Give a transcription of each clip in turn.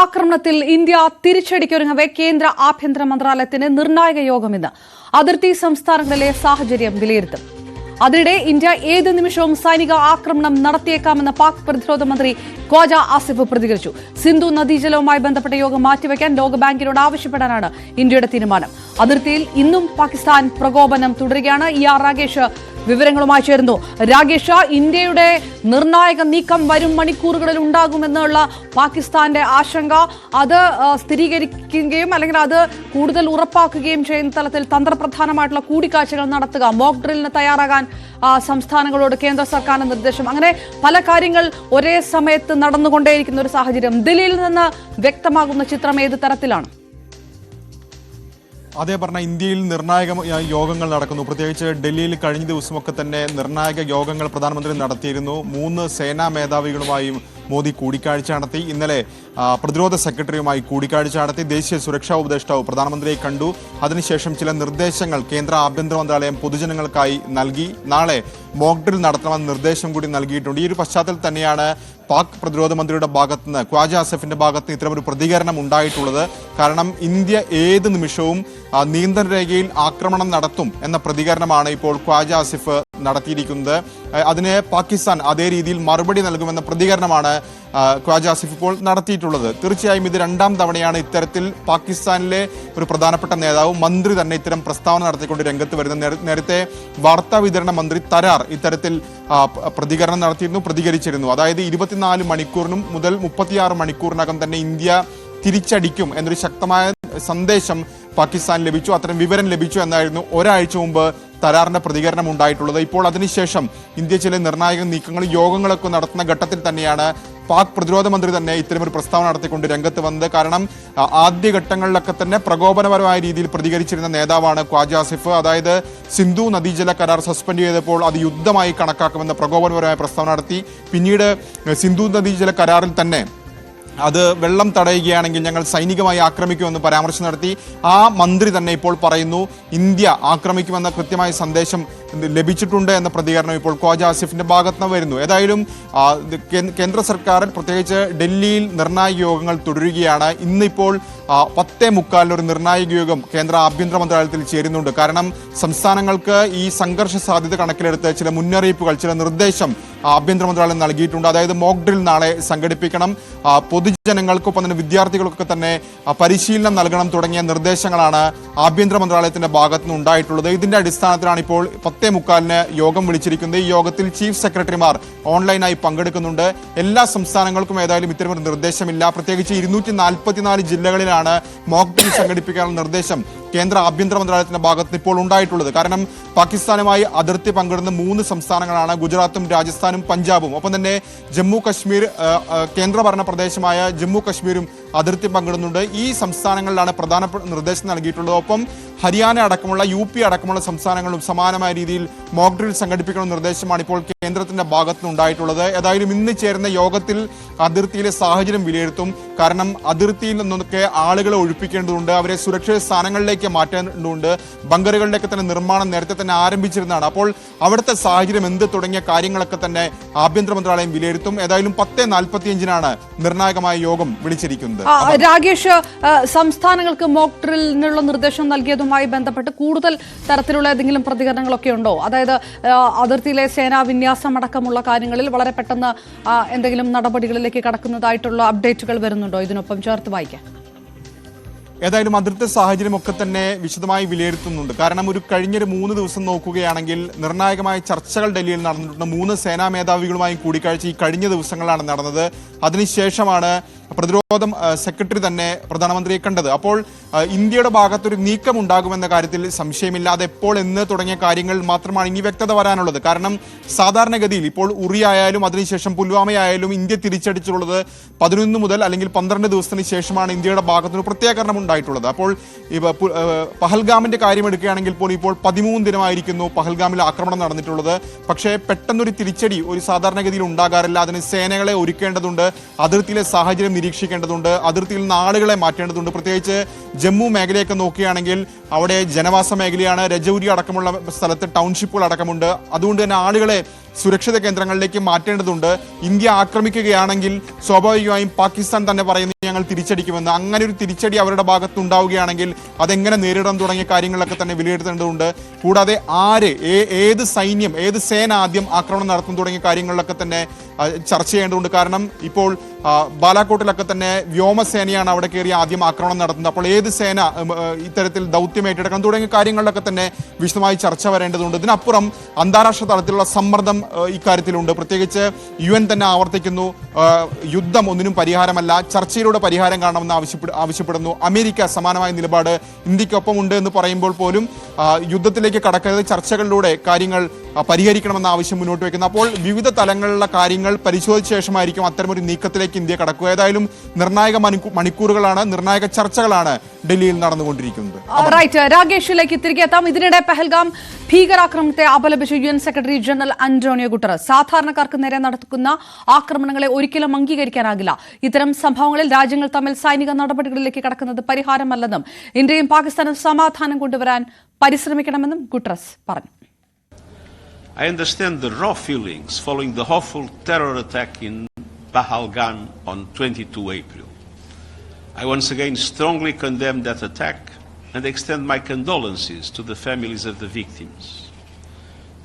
ആക്രമണത്തിൽ ഇന്ത്യ തിരിച്ചടിക്കൊരുങ്ങവെ കേന്ദ്ര ആഭ്യന്തര മന്ത്രാലയത്തിന് നിർണായക യോഗം ഇന്ന്. അതിർത്തി സംസ്ഥാനങ്ങളിലെ സാഹചര്യം വിലയിരുത്തും. അതിനിടെ ഇന്ത്യ ഏത് നിമിഷവും സൈനിക ആക്രമണം നടത്തിയേക്കാമെന്ന് പാക് പ്രതിരോധ മന്ത്രി ഖ്വാജ ആസിഫ് പ്രതികരിച്ചു. സിന്ധു നദീജലവുമായി ബന്ധപ്പെട്ട യോഗം മാറ്റിവെക്കാൻ ലോകബാങ്കിനോട് ആവശ്യപ്പെടാനാണ് ഇന്ത്യയുടെ തീരുമാനം. അതിർത്തിയിൽ ഇന്നും പാകിസ്ഥാൻ പ്രകോപനം തുടരുകയാണ്. രാകേഷ് വിവരങ്ങളുമായി ചേരുന്നു. രാകേഷ്, ഇന്ത്യയുടെ നിർണായക നീക്കം വരും മണിക്കൂറുകളിൽ ഉണ്ടാകുമെന്നുള്ള പാകിസ്ഥാന്റെ ആശങ്ക അത് സ്ഥിരീകരിക്കുകയും അല്ലെങ്കിൽ അത് കൂടുതൽ ഉറപ്പാക്കുകയും ചെയ്യുന്ന തലത്തിൽ തന്ത്രപ്രധാനമായിട്ടുള്ള കൂടിക്കാഴ്ചകൾ നടത്തുക, മോക്ക് ഡ്രില്ലിന് തയ്യാറാകാൻ സംസ്ഥാനങ്ങളോട് കേന്ദ്ര സർക്കാരിന്റെ നിർദ്ദേശം, അങ്ങനെ പല കാര്യങ്ങൾ ഒരേ സമയത്ത് നടന്നുകൊണ്ടേയിരിക്കുന്ന ഒരു സാഹചര്യം. ദില്ലിയിൽ നിന്ന് വ്യക്തമാകുന്ന ചിത്രം ഏത് തരത്തിലാണ്? അതേ പറഞ്ഞ ഇന്ത്യയിൽ നിർണായക യോഗങ്ങൾ നടക്കുന്നു. പ്രത്യേകിച്ച് ഡൽഹിയിൽ കഴിഞ്ഞ ദിവസമൊക്കെ തന്നെ നിർണായക യോഗങ്ങൾ പ്രധാനമന്ത്രി നടത്തിയിരുന്നു. 3 സേനാ മേധാവികളുമായും മോദി കൂടിക്കാഴ്ച നടത്തി. ഇന്നലെ പ്രതിരോധ സെക്രട്ടറിയുമായി കൂടിക്കാഴ്ച നടത്തി. ദേശീയ സുരക്ഷാ ഉപദേഷ്ടാവ് പ്രധാനമന്ത്രിയെ കണ്ടു. അതിനുശേഷം ചില നിർദ്ദേശങ്ങൾ കേന്ദ്ര ആഭ്യന്തര മന്ത്രാലയം പൊതുജനങ്ങൾക്കായി നൽകി. നാളെ മോക്ക് ഡ്രിൽ നടത്തണമെന്ന നിർദ്ദേശം കൂടി നൽകിയിട്ടുണ്ട്. ഈ ഒരു പശ്ചാത്തലത്തിൽ തന്നെയാണ് പാക് പ്രതിരോധ മന്ത്രിയുടെ ഭാഗത്തുനിന്ന്, ഖ്വാജ ആസിഫിന്റെ ഭാഗത്ത് ഇത്തരമൊരു പ്രതികരണം ഉണ്ടായിട്ടുള്ളത്. കാരണം ഇന്ത്യ ഏത് നിമിഷവും നിയന്ത്രണ രേഖയിൽ ആക്രമണം നടത്തും എന്ന പ്രതികരണമാണ് ഇപ്പോൾ ഖ്വാജ ആസിഫ് നടത്തിയിരിക്കുന്നത്. അതിന് പാകിസ്ഥാൻ അതേ രീതിയിൽ മറുപടി നൽകുമെന്ന പ്രതികരണമാണ് ഖ്വാജ ആസിഫ് ഇപ്പോൾ നടത്തിയിട്ടുള്ളത്. തീർച്ചയായും ഇത് 2ാം തവണയാണ് ഇത്തരത്തിൽ പാകിസ്ഥാനിലെ ഒരു പ്രധാനപ്പെട്ട നേതാവ്, മന്ത്രി തന്നെ ഇത്തരം പ്രസ്താവന നടത്തിക്കൊണ്ട് രംഗത്ത് വരുന്നത്. നേരത്തെ വാർത്താ വിതരണ മന്ത്രി തരാർ ഇത്തരത്തിൽ പ്രതികരണം പ്രതികരിച്ചിരുന്നു. അതായത് 24 മണിക്കൂറിനും മുതൽ 36 മണിക്കൂറിനകം തന്നെ ഇന്ത്യ തിരിച്ചടിക്കും എന്നൊരു ശക്തമായ സന്ദേശം പാകിസ്ഥാൻ ലഭിച്ചു, അത്തരം വിവരം ലഭിച്ചു എന്നായിരുന്നു ഒരാഴ്ച മുമ്പ് തരാറിന്റെ പ്രതികരണം ഉണ്ടായിട്ടുള്ളത്. ഇപ്പോൾ അതിനുശേഷം ഇന്ത്യ ചില നിർണായക നീക്കങ്ങളും യോഗങ്ങളൊക്കെ നടത്തുന്ന ഘട്ടത്തിൽ തന്നെയാണ് പാക് പ്രതിരോധ മന്ത്രി തന്നെ ഇത്തരമൊരു പ്രസ്താവന നടത്തിക്കൊണ്ട് രംഗത്ത് വന്നത്. കാരണം ആദ്യഘട്ടങ്ങളിലൊക്കെ തന്നെ പ്രകോപനപരമായ രീതിയിൽ പ്രതികരിച്ചിരുന്ന നേതാവാണ് ഖ്വാജ ആസിഫ്. അതായത് സിന്ധു നദീജല കരാർ സസ്പെൻഡ് ചെയ്തപ്പോൾ അത് യുദ്ധമായി കണക്കാക്കുമെന്ന പ്രകോപനപരമായ പ്രസ്താവന നടത്തി. പിന്നീട് സിന്ധു നദീജല കരാറിൽ തന്നെ അത് വെള്ളം തടയുകയാണെങ്കിൽ ഞങ്ങൾ സൈനികമായി ആക്രമിക്കുമെന്ന് പരാമർശം നടത്തി. ആ മന്ത്രി തന്നെ ഇപ്പോൾ പറയുന്നു ഇന്ത്യ ആക്രമിക്കുമെന്ന കൃത്യമായ സന്ദേശം ലഭിച്ചിട്ടുണ്ട് എന്ന പ്രതികരണം ഇപ്പോൾ ഖ്വാജ ആസിഫിന്റെ ഭാഗത്ത് നിന്ന് വരുന്നു. ഏതായാലും കേന്ദ്ര സർക്കാർ പ്രത്യേകിച്ച് ഡൽഹിയിൽ നിർണായക യോഗങ്ങൾ തുടരുകയാണ്. ഇന്നിപ്പോൾ 10:45 ഒരു നിർണായക യോഗം കേന്ദ്ര ആഭ്യന്തര മന്ത്രാലയത്തിൽ ചേരുന്നുണ്ട്. കാരണം സംസ്ഥാനങ്ങൾക്ക് ഈ സംഘർഷ സാധ്യത കണക്കിലെടുത്ത് ചില മുന്നറിയിപ്പുകൾ, ചില നിർദ്ദേശം ആഭ്യന്തര മന്ത്രാലയം നൽകിയിട്ടുണ്ട്. അതായത് മോക്ക് ഡ്രിൽ നാളെ സംഘടിപ്പിക്കണം, പൊതുജനങ്ങൾക്കൊപ്പം തന്നെ വിദ്യാർത്ഥികൾക്കൊക്കെ തന്നെ പരിശീലനം നൽകണം തുടങ്ങിയ നിർദ്ദേശങ്ങളാണ് ആഭ്യന്തര മന്ത്രാലയത്തിന്റെ ഭാഗത്തുനിന്ന് ഉണ്ടായിട്ടുള്ളത്. ഇതിന്റെ അടിസ്ഥാനത്തിലാണ് ഇപ്പോൾ 10:45 യോഗം വിളിച്ചിരിക്കുന്നത്. ഈ യോഗത്തിൽ ചീഫ് സെക്രട്ടറിമാർ ഓൺലൈനായി പങ്കെടുക്കുന്നുണ്ട്. എല്ലാ സംസ്ഥാനങ്ങൾക്കും ഏതായാലും ഇത്തരമൊരു നിർദ്ദേശമില്ല. പ്രത്യേകിച്ച് 244 ജില്ലകളിലാണ് മോക്ക് ഡ്രിൽ സംഘടിപ്പിക്കാനുള്ള നിർദ്ദേശം കേന്ദ്ര ആഭ്യന്തര മന്ത്രാലയത്തിന്റെ ഭാഗത്ത് ഇപ്പോൾ ഉണ്ടായിട്ടുള്ളത്. കാരണം പാകിസ്ഥാനുമായി അതിർത്തി പങ്കിടുന്ന 3 സംസ്ഥാനങ്ങളാണ് ഗുജറാത്തും രാജസ്ഥാനും പഞ്ചാബും. ഒപ്പം തന്നെ ജമ്മു കശ്മീർ, കേന്ദ്രഭരണ പ്രദേശമായ ജമ്മു കശ്മീരും അതിർത്തി പങ്കിടുന്നുണ്ട്. ഈ സംസ്ഥാനങ്ങളിലാണ് പ്രധാനപ്പെട്ട നിർദ്ദേശം നൽകിയിട്ടുള്ളത്. ഒപ്പം ഹരിയാന അടക്കമുള്ള UP അടക്കമുള്ള സംസ്ഥാനങ്ങളും സമാനമായ രീതിയിൽ മോക്ക് ഡ്രിൽ സംഘടിപ്പിക്കണമെന്ന നിർദ്ദേശമാണ് ഇപ്പോൾ കേന്ദ്രത്തിന്റെ ഭാഗത്തുനിന്ന് ഉണ്ടായിട്ടുള്ളത്. ഏതായാലും ഇന്ന് ചേരുന്ന യോഗത്തിൽ അതിർത്തിയിലെ സാഹചര്യം വിലയിരുത്തും. കാരണം അതിർത്തിയിൽ നിന്നൊക്കെ ആളുകളെ ഒഴിപ്പിക്കേണ്ടതുണ്ട്, അവരെ സുരക്ഷിത സ്ഥാനങ്ങളിലേക്ക് മാറ്റേണ്ടതുണ്ട്. ബങ്കറുകളിലേക്ക് തന്നെ നിർമ്മാണം നേരത്തെ തന്നെ ആരംഭിച്ചിരുന്നതാണ്. അപ്പോൾ അവിടുത്തെ സാഹചര്യം എന്ത് തുടങ്ങിയ കാര്യങ്ങളൊക്കെ തന്നെ ആഭ്യന്തര മന്ത്രാലയം വിലയിരുത്തും. ഏതായാലും 10:45 നിർണായകമായ യോഗം വിളിച്ചിരിക്കുന്നത്. രാകേഷ്, സംസ്ഥാനങ്ങൾക്ക് മോക്ക് ഡ്രില്ലിനുള്ള നിർദ്ദേശം നൽകിയതുമായി ബന്ധപ്പെട്ട് കൂടുതൽ തരത്തിലുള്ള ഏതെങ്കിലും പ്രതികരണങ്ങളൊക്കെ ഉണ്ടോ? അതായത് അതിർത്തിയിലെ സേനാ വിന്യാസം അടക്കമുള്ള കാര്യങ്ങളിൽ വളരെ പെട്ടെന്ന് എന്തെങ്കിലും നടപടികളിലേക്ക് കടക്കുന്നതായിട്ടുള്ള അപ്ഡേറ്റുകൾ വരുന്നുണ്ടോ? ഇതിനൊപ്പം ചേർത്ത് വായിക്കാം. ഏതായാലും അതിർത്തി സാഹചര്യമൊക്കെ തന്നെ വിശദമായി വിലയിരുത്തുന്നുണ്ട്. കാരണം കഴിഞ്ഞൊരു 3 ദിവസം നോക്കുകയാണെങ്കിൽ നിർണായകമായ ചർച്ചകൾ ഡൽഹിയിൽ നടന്നിട്ടുണ്ട്. 3 സേനാ മേധാവികളുമായി കൂടിക്കാഴ്ച ഈ കഴിഞ്ഞ ദിവസങ്ങളിലാണ് നടന്നത്. അതിനുശേഷമാണ് പ്രതിരോധ സെക്രട്ടറി തന്നെ പ്രധാനമന്ത്രിയെ കണ്ടത്. അപ്പോൾ ഇന്ത്യയുടെ ഭാഗത്തൊരു നീക്കം ഉണ്ടാകുമെന്ന കാര്യത്തിൽ സംശയമില്ലാതെ എപ്പോൾ എന്ന് തുടങ്ങിയ കാര്യങ്ങൾ മാത്രമാണ് ഇനി വ്യക്തത വരാനുള്ളത്. കാരണം സാധാരണഗതിയിൽ ഇപ്പോൾ ഉറി ആയാലും അതിനുശേഷം പുൽവാമയായാലും ഇന്ത്യ തിരിച്ചടിച്ചുള്ളത് 11 മുതൽ അല്ലെങ്കിൽ 12 ദിവസത്തിന് ശേഷമാണ് ഇന്ത്യയുടെ ഭാഗത്തുനിന്ന് പ്രത്യാക്രമണം ഉണ്ടായിട്ടുള്ളത്. അപ്പോൾ പഹൽഗാമിന്റെ കാര്യം എടുക്കുകയാണെങ്കിൽ പോലും ഇപ്പോൾ 13 ദിനമായിരിക്കുന്നു പഹൽഗാമിൽ ആക്രമണം നടന്നിട്ടുള്ളത്. പക്ഷേ പെട്ടെന്നൊരു തിരിച്ചടി ഒരു സാധാരണഗതിയിൽ ഉണ്ടാകാറില്ല. അതിന് സേനകളെ ഒരുക്കേണ്ടതുണ്ട്, അതിർത്തിയിലെ സാഹചര്യം നിരീക്ഷിക്കേണ്ടതുണ്ട്, അതിർത്തിയിൽ നിന്ന് ആളുകളെ മാറ്റേണ്ടതുണ്ട്. പ്രത്യേകിച്ച് ജമ്മു മേഖലയൊക്കെ നോക്കുകയാണെങ്കിൽ അവിടെ ജനവാസ മേഖലയാണ്, രജൌരി അടക്കമുള്ള സ്ഥലത്ത് ടൗൺഷിപ്പുകൾ അടക്കമുണ്ട്. അതുകൊണ്ട് തന്നെ ആളുകളെ സുരക്ഷിത കേന്ദ്രങ്ങളിലേക്ക് മാറ്റേണ്ടതുണ്ട്. ഇന്ത്യ ആക്രമിക്കുകയാണെങ്കിൽ സ്വാഭാവികമായും പാകിസ്ഥാൻ തന്നെ പറയുന്നത് ഞങ്ങൾ തിരിച്ചടിക്കുമെന്ന്. അങ്ങനെ ഒരു തിരിച്ചടി അവരുടെ ഭാഗത്തുണ്ടാവുകയാണെങ്കിൽ അതെങ്ങനെ നേരിടാൻ തുടങ്ങിയ കാര്യങ്ങളൊക്കെ തന്നെ വിലയിരുത്തേണ്ടതുണ്ട്. കൂടാതെ ഏത് സൈന്യം, ഏത് സേന ആദ്യം ആക്രമണം നടത്തും തുടങ്ങിയ കാര്യങ്ങളിലൊക്കെ തന്നെ ചർച്ച ചെയ്യേണ്ടതുണ്ട്. കാരണം ഇപ്പോൾ ബാലാക്കോട്ടിലൊക്കെ തന്നെ വ്യോമസേനയാണ് അവിടെ കയറി ആദ്യം ആക്രമണം നടത്തുന്നത്. അപ്പോൾ ഏത് സേന ഇത്തരത്തിൽ ദൗത്യം ഏറ്റെടുക്കണം തുടങ്ങിയ കാര്യങ്ങളിലൊക്കെ തന്നെ വിശദമായി ചർച്ച വരേണ്ടതുണ്ട്. ഇതിനപ്പുറം അന്താരാഷ്ട്ര തലത്തിലുള്ള സമ്മർദ്ദം ഇക്കാര്യത്തിലുണ്ട്. പ്രത്യേകിച്ച് UN തന്നെ ആവർത്തിക്കുന്നു, യുദ്ധം ഒന്നിനും പരിഹാരമല്ല, ചർച്ചയിലൂടെ പരിഹാരം കാണണമെന്ന് ആവശ്യപ്പെടുന്നു. അമേരിക്ക സമാനമായ നിലപാട് ഇന്ത്യക്കൊപ്പം ഉണ്ട് എന്ന് പറയുമ്പോൾ പോലും യുദ്ധത്തിലേക്ക് കടക്കരുത്, ചർച്ചകളിലൂടെ കാര്യങ്ങൾ പരിഹരിക്കണമെന്ന ആവശ്യം മുന്നോട്ട് വയ്ക്കുന്നു. അപ്പോൾ വിവിധ തലങ്ങളിലുള്ള കാര്യങ്ങൾ പരിശോധിച്ച ശേഷമായിരിക്കും അത്തരമൊരു നീക്കത്തിലേക്ക് ഇന്ത്യ കടക്കുക. ഏതായാലും നിർണായക മണിക്കൂറുകളാണ്, നിർണായക ചർച്ചകളാണ് ഡൽഹിയിൽ നടന്നുകൊണ്ടിരിക്കുന്നത്. രാകേഷിലേക്ക് തിരികെ എത്താം. ഇതിനിടെ പഹൽഗാം ഭീകരാക്രമണത്തെ അപലപിച്ച് UN secretary general Antonio Guterres സാധാരണക്കാർക്ക് നേരെ നടക്കുന്ന ആക്രമണങ്ങളെ ഒരിക്കലും അംഗീകരിക്കാനാകില്ല. ഇത്തരം സംഭവങ്ങളിൽ രാജ്യങ്ങൾ തമ്മിൽ സൈനിക നടപടികളിലേക്ക് കടക്കുന്നത് പരിഹാരമല്ലെന്നും ഇന്ത്യയും പാകിസ്ഥാനും സമാധാനം കൊണ്ടുവരാൻ പരിശ്രമിക്കണമെന്നും ഗുട്ടറസ് പറഞ്ഞു. I understand the raw feelings following the awful terror attack in Pahalgam on 22 April. I once again strongly condemn that attack and extend my condolences to the families of the victims.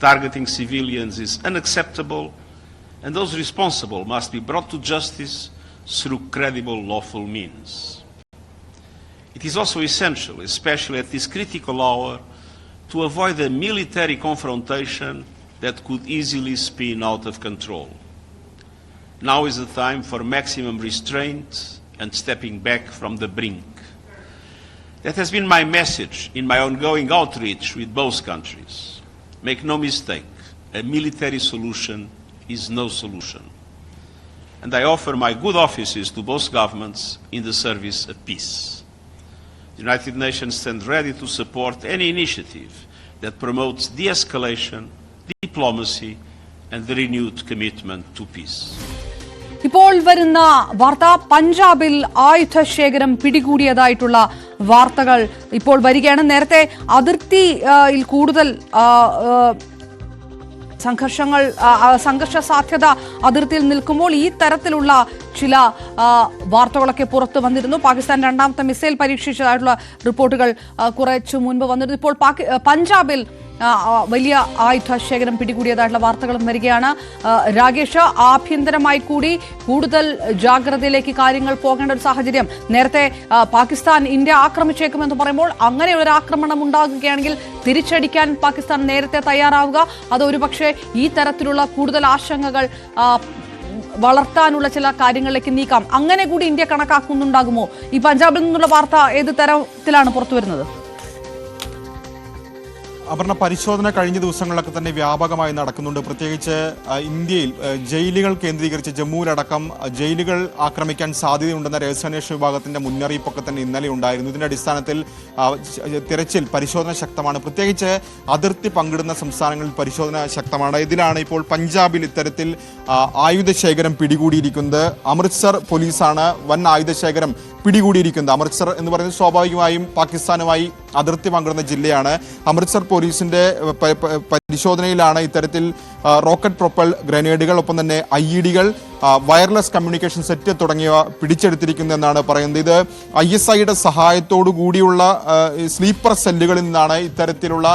Targeting civilians is unacceptable, and those responsible must be brought to justice through credible lawful means. It is also essential, especially at this critical hour, to avoid a military confrontation that could easily spin out of control. Now is the time for maximum restraint and stepping back from the brink. That has been my message in my ongoing outreach with both countries. Make no mistake, a military solution is no solution. And I offer my good offices to both governments in the service of peace. The United Nations stands ready to support any initiative that promotes de-escalation, diplomacy and the renewed commitment to peace. ഇപ്പോൾ വരുന്ന വാർത്ത, പഞ്ചാബിൽ ആയുധശേഖരം പിടികൂടിയതായിട്ടുള്ള വാർത്തകൾ ഇപ്പോൾ വരികയാണ്. നേരത്തെ അതിർത്തിയിൽ കൂടുതൽ സംഘർഷ സാധ്യത അതിർത്തിയിൽ നിൽക്കുമ്പോൾ ഈ തരത്തിലുള്ള ചില വാർത്തകളൊക്കെ പുറത്തു വന്നിരുന്നു. പാകിസ്ഥാൻ രണ്ടാമത്തെ മിസൈൽ പരീക്ഷിച്ചതായിട്ടുള്ള റിപ്പോർട്ടുകൾ കുറച്ചു മുൻപ് വന്നിരുന്നു. ഇപ്പോൾ പഞ്ചാബിൽ വലിയ ആയുധശേഖരം പിടികൂടിയതായിട്ടുള്ള വാർത്തകളും വരികയാണ്. രാകേഷ്, ആഭ്യന്തരമായി കൂടി കൂടുതൽ ജാഗ്രതയിലേക്ക് കാര്യങ്ങൾ പോകേണ്ട ഒരു സാഹചര്യം. നേരത്തെ പാകിസ്ഥാൻ ഇന്ത്യ ആക്രമിച്ചേക്കുമെന്ന് പറയുമ്പോൾ അങ്ങനെ ഒരു ആക്രമണം ഉണ്ടാകുകയാണെങ്കിൽ തിരിച്ചടിക്കാൻ പാകിസ്ഥാൻ നേരത്തെ തയ്യാറാവുക, അത് ഒരുപക്ഷെ ഈ തരത്തിലുള്ള കൂടുതൽ ആശങ്കകൾ വളർത്താനുള്ള ചില കാര്യങ്ങളിലേക്ക് നീക്കാം. അങ്ങനെ കൂടി ഇന്ത്യ കണക്കാക്കുന്നുണ്ടാകുമോ? ഈ പഞ്ചാബിൽ നിന്നുള്ള വാർത്ത ഏത് തരത്തിലാണ് പുറത്തുവരുന്നത്? അപർണ, പരിശോധന കഴിഞ്ഞ ദിവസങ്ങളിലൊക്കെ തന്നെ വ്യാപകമായി നടക്കുന്നുണ്ട്. പ്രത്യേകിച്ച് ഇന്ത്യയിൽ ജയിലുകൾ കേന്ദ്രീകരിച്ച് ജമ്മുവിലടക്കം ജയിലുകൾ ആക്രമിക്കാൻ സാധ്യതയുണ്ടെന്ന രഹസ്യാന്വേഷണ വിഭാഗത്തിന്റെ മുന്നറിയിപ്പൊക്കെ തന്നെ ഇന്നലെ ഉണ്ടായിരുന്നു. ഇതിന്റെ അടിസ്ഥാനത്തിൽ തിരച്ചിൽ, പരിശോധന ശക്തമാണ്. പ്രത്യേകിച്ച് അതിർത്തി പങ്കിടുന്ന സംസ്ഥാനങ്ങളിൽ പരിശോധന ശക്തമാണ്. ഇതിലാണ് ഇപ്പോൾ പഞ്ചാബിൽ ഇത്തരത്തിൽ ആയുധശേഖരം പിടികൂടിയിരിക്കുന്നത്. അമൃത്സർ പോലീസാണ് വൻ ആയുധശേഖരം പിടികൂടിയിരിക്കുന്നത്. അമൃത്സർ എന്ന് പറയുന്നത് സ്വാഭാവികമായും പാകിസ്ഥാനുമായി അതിർത്തി പങ്കിടുന്ന ജില്ലയാണ്. അമൃത്സർ പോലീസിന്റെ പരിശോധനയിലാണ് ഇത്തരത്തിൽ റോക്കറ്റ് പ്രൊപ്പൽ ഗ്രനേഡുകൾ, ഒപ്പം തന്നെ IEDകൾ, വയർലെസ് കമ്മ്യൂണിക്കേഷൻ സെറ്റ് തുടങ്ങിയവ പിടിച്ചെടുത്തിരിക്കുന്നതെന്നാണ് പറയുന്നത്. ഇത് ISIയുടെ സഹായത്തോടു കൂടിയുള്ള സ്ലീപ്പർ സെല്ലുകളിൽ നിന്നാണ് ഇത്തരത്തിലുള്ള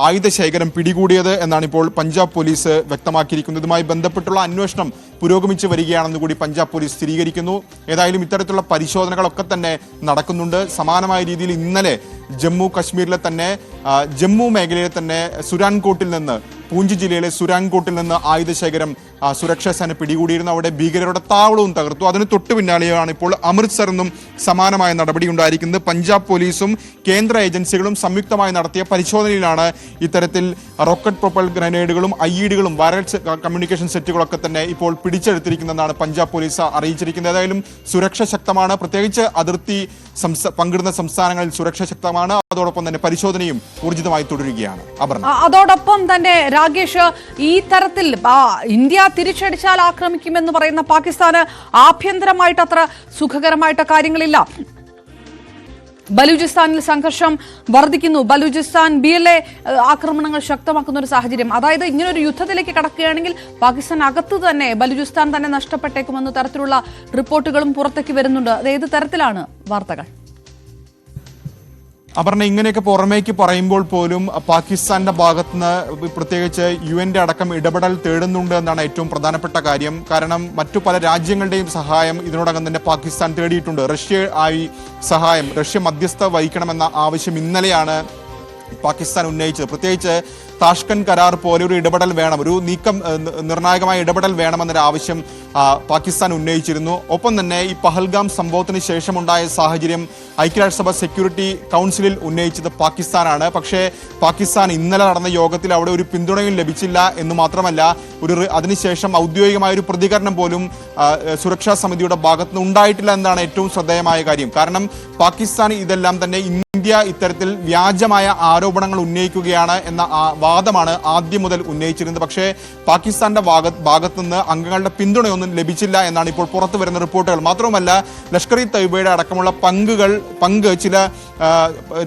ആയുധശേഖരം പിടികൂടിയത് എന്നാണ് ഇപ്പോൾ പഞ്ചാബ് പോലീസ് വ്യക്തമാക്കിയിരിക്കുന്നത്. ഇതുമായി ബന്ധപ്പെട്ടുള്ള അന്വേഷണം പുരോഗമിച്ചു വരികയാണെന്ന് കൂടി പഞ്ചാബ് പോലീസ് സ്ഥിരീകരിക്കുന്നു. ഏതായാലും ഇത്തരത്തിലുള്ള പരിശോധനകളൊക്കെ തന്നെ നടക്കുന്നുണ്ട്. സമാനമായ രീതിയിൽ ഇന്നലെ ജമ്മു കശ്മീരിലെ തന്നെ ജമ്മു മേഖലയിലെ തന്നെ സുരാൻകോട്ടിൽ നിന്ന്, പൂഞ്ച് ജില്ലയിലെ സുരാൻകോട്ടിൽ നിന്ന് ആയുധശേഖരം സുരക്ഷാ സേന പിടികൂടിയിരുന്നു. അവിടെ ഭീകരരുടെ താവളവും തകർത്തു. അതിന് തൊട്ടു പിന്നാലെയാണ് ഇപ്പോൾ അമൃത്സർ നിന്നും സമാനമായ നടപടി ഉണ്ടായിരിക്കുന്നത്. പഞ്ചാബ് പോലീസും കേന്ദ്ര ഏജൻസികളും സംയുക്തമായി നടത്തിയ പരിശോധനയിലാണ് ഇത്തരത്തിൽ റോക്കറ്റ് പ്രൊപ്പൽ ഗ്രനേഡുകളും IEDകളും വയർലെസ് കമ്മ്യൂണിക്കേഷൻ സെറ്റുകളൊക്കെ തന്നെ ഇപ്പോൾ പിടിച്ചെടുത്തിരിക്കുന്നതെന്നാണ് പഞ്ചാബ് പോലീസ് അറിയിച്ചിരിക്കുന്നത്. ഏതായാലും സുരക്ഷ ശക്തമാണ്. പ്രത്യേകിച്ച് അതിർത്തി പങ്കിടുന്ന സംസ്ഥാനങ്ങളിൽ സുരക്ഷ ശക്തമാണ്. അതോടൊപ്പം തന്നെ പരിശോധനയും ഊർജിതമായി തുടരുകയാണ്. അതോടൊപ്പം തന്നെ രാകേഷ്, ഈ തരത്തിൽ ഇന്ത്യ തിരിച്ചടിച്ചാൽ ആക്രമിക്കുമെന്ന് പറയുന്ന പാകിസ്ഥാന് ആഭ്യന്തരമായിട്ട് അത്ര സുഖകരമായിട്ട് കാര്യങ്ങളില്ല. ബലൂചിസ്ഥാനിൽ സംഘർഷം വർദ്ധിക്കുന്നു. ബലൂചിസ്ഥാൻ BLA ആക്രമണങ്ങൾ ശക്തമാക്കുന്ന ഒരു സാഹചര്യം. അതായത് ഇങ്ങനൊരു യുദ്ധത്തിലേക്ക് കടക്കുകയാണെങ്കിൽ പാകിസ്ഥാൻ അകത്ത് തന്നെ ബലൂചിസ്ഥാൻ തന്നെ നഷ്ടപ്പെട്ടേക്കുമെന്ന തരത്തിലുള്ള റിപ്പോർട്ടുകളും പുറത്തേക്ക് വരുന്നുണ്ട്. അത് ഏത് തരത്തിലാണ് വാർത്തകൾ? അപർണ, ഇങ്ങനെയൊക്കെ പുറമേക്ക് പറയുമ്പോൾ പോലും പാകിസ്ഥാന്റെ ഭാഗത്തുനിന്ന് പ്രത്യേകിച്ച് UN അടക്കം ഇടപെടൽ തേടുന്നുണ്ട് എന്നാണ് ഏറ്റവും പ്രധാനപ്പെട്ട കാര്യം. കാരണം മറ്റു പല രാജ്യങ്ങളുടെയും സഹായം ഇതിനോടകം തന്നെ പാകിസ്ഥാൻ തേടിയിട്ടുണ്ട്. റഷ്യ മധ്യസ്ഥ വഹിക്കണമെന്ന ആവശ്യം ഇന്നലെയാണ് പാകിസ്ഥാൻ ഉന്നയിച്ചത്. പ്രത്യേകിച്ച് താഷ്കന്റ് കരാർ പോലെ ഒരു ഇടപെടൽ വേണം, ഒരു നീക്കം, നിർണായകമായ ഇടപെടൽ വേണമെന്നൊരു ആവശ്യം പാകിസ്ഥാൻ ഉന്നയിച്ചിരുന്നു. ഒപ്പം തന്നെ ഈ പഹൽഗാം സംഭവത്തിന് ശേഷമുണ്ടായ സാഹചര്യം ഐക്യരാഷ്ട്രസഭ സെക്യൂരിറ്റി കൗൺസിലിൽ ഉന്നയിച്ചത് പാകിസ്ഥാനാണ്. പക്ഷേ പാകിസ്ഥാൻ ഇന്നലെ നടന്ന യോഗത്തിൽ അവിടെ ഒരു പിന്തുണയും ലഭിച്ചില്ല എന്ന് മാത്രമല്ല, അതിനുശേഷം ഔദ്യോഗികമായ ഒരു പ്രതികരണം പോലും സുരക്ഷാ സമിതിയുടെ ഭാഗത്തുനിന്ന് ഉണ്ടായിട്ടില്ല എന്നതാണ് ഏറ്റവും ശ്രദ്ധേയമായ കാര്യം. കാരണം പാകിസ്ഥാൻ ഇതെല്ലാം തന്നെ ഇന്ത്യ ഇത്തരത്തിൽ വ്യാജമായ ആരോപണങ്ങൾ ഉന്നയിക്കുകയാണ് എന്ന വാദമാണ് ആദ്യം മുതൽ ഉന്നയിച്ചിരുന്നത്. പക്ഷേ പാകിസ്ഥാന്റെ ഭാഗത്തുനിന്ന് അംഗങ്ങളുടെ പിന്തുണയൊന്നും ലഭിച്ചില്ല എന്നാണ് ഇപ്പോൾ പുറത്തു വരുന്ന റിപ്പോർട്ടുകൾ. മാത്രവുമല്ല, ലഷ്കർ ഇ തയ്യബയുടെ അടക്കമുള്ള പങ്ക് ചില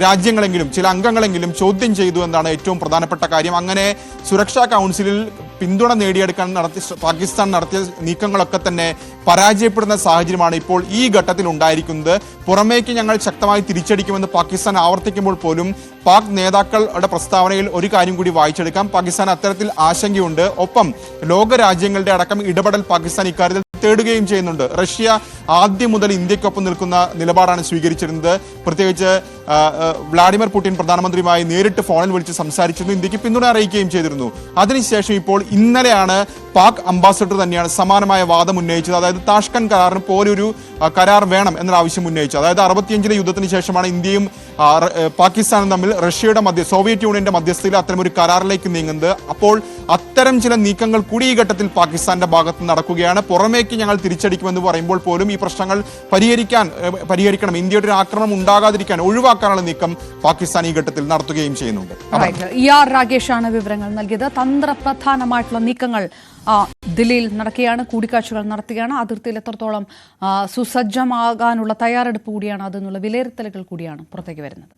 രാജ്യങ്ങളെങ്കിലും ചില അംഗങ്ങളെങ്കിലും ചോദ്യം ചെയ്തു എന്നാണ് ഏറ്റവും പ്രധാനപ്പെട്ട കാര്യം. അങ്ങനെ സുരക്ഷാ കൗൺസിലിൽ പിന്തുണ നേടിയെടുക്കാൻ പാകിസ്ഥാൻ നടത്തിയ നീക്കങ്ങളൊക്കെ തന്നെ പരാജയപ്പെടുന്ന സാഹചര്യമാണ് ഇപ്പോൾ ഈ ഘട്ടത്തിൽ ഉണ്ടായിരിക്കുന്നത്. പുറമേക്ക് ഞങ്ങൾ ശക്തമായി തിരിച്ചടിക്കുമെന്ന് പാകിസ്ഥാൻ ആവർത്തിക്കുമ്പോൾ പോലും പാക് നേതാക്കളുടെ പ്രസ്താവനയിൽ ഒരു കാര്യം കൂടി വായിച്ചെടുക്കാം. പാകിസ്ഥാൻ അത്തരത്തിൽ ആശങ്കയുണ്ട്. ഒപ്പം ലോകരാജ്യങ്ങളുടെ അടക്കം ഇടപെടൽ പാകിസ്ഥാൻ ഇക്കാര്യത്തിൽ തേടുകയും ചെയ്യുന്നുണ്ട്. റഷ്യ ആദ്യം മുതൽ ഇന്ത്യക്കൊപ്പം നിൽക്കുന്ന നിലപാടാണ് സ്വീകരിച്ചിരുന്നത്. പ്രത്യേകിച്ച് വ്ളാഡിമിർ പുടിൻ പ്രധാനമന്ത്രിയുമായി നേരിട്ട് ഫോണിൽ വിളിച്ച് സംസാരിച്ചിരുന്നു, ഇന്ത്യക്ക് പിന്തുണ അറിയിക്കുകയും ചെയ്തിരുന്നു. അതിനുശേഷം ഇപ്പോൾ ഇന്നലെയാണ് പാക് അംബാസഡർ തന്നെയാണ് സമാനമായ വാദം ഉന്നയിച്ചത്. അതായത് താഷ്കന്റ് കരാറിന് പോലൊരു കരാർ വേണം എന്നൊരു ആവശ്യം ഉന്നയിച്ചു. അതായത് 65-ലെ യുദ്ധത്തിന് ശേഷമാണ് ഇന്ത്യയും പാകിസ്ഥാനും തമ്മിൽ സോവിയറ്റ് യൂണിയന്റെ മധ്യസ്ഥയിൽ അത്തരമൊരു കരാറിലേക്ക് നീങ്ങുന്നത്. അപ്പോൾ അത്തരം ചില നീക്കങ്ങൾ കൂടി ഈ ഘട്ടത്തിൽ പാകിസ്ഥാന്റെ ഭാഗത്ത് നടക്കുകയാണ്. പുറമേക്ക് ഞങ്ങൾ തിരിച്ചടിക്കുമെന്ന് പറയുമ്പോൾ പോലും ഈ പ്രശ്നങ്ങൾ പരിഹരിക്കണം, ഇന്ത്യയുടെ ഒരു ആക്രമണം ഉണ്ടാകാതിരിക്കാൻ, ഒഴിവാക്കാനുള്ള നീക്കം പാകിസ്ഥാൻ ഈ ഘട്ടത്തിൽ നടത്തുകയും ചെയ്യുന്നുണ്ട്. രാഗേഷാണ് വിവരങ്ങൾ നൽകിയത്. തന്ത്രപ്രധാനമായിട്ടുള്ള നീക്കങ്ങൾ ദില്ലിയിൽ നടക്കുകയാണ്, കൂടിക്കാഴ്ചകൾ നടത്തുകയാണ്. അതിർത്തിയിൽ എത്രത്തോളം സുസജ്ജമാകാനുള്ള തയ്യാറെടുപ്പ് കൂടിയാണ് അതെന്നുള്ള വിലയിരുത്തലുകൾ കൂടിയാണ് പുറത്തേക്ക് വരുന്നത്.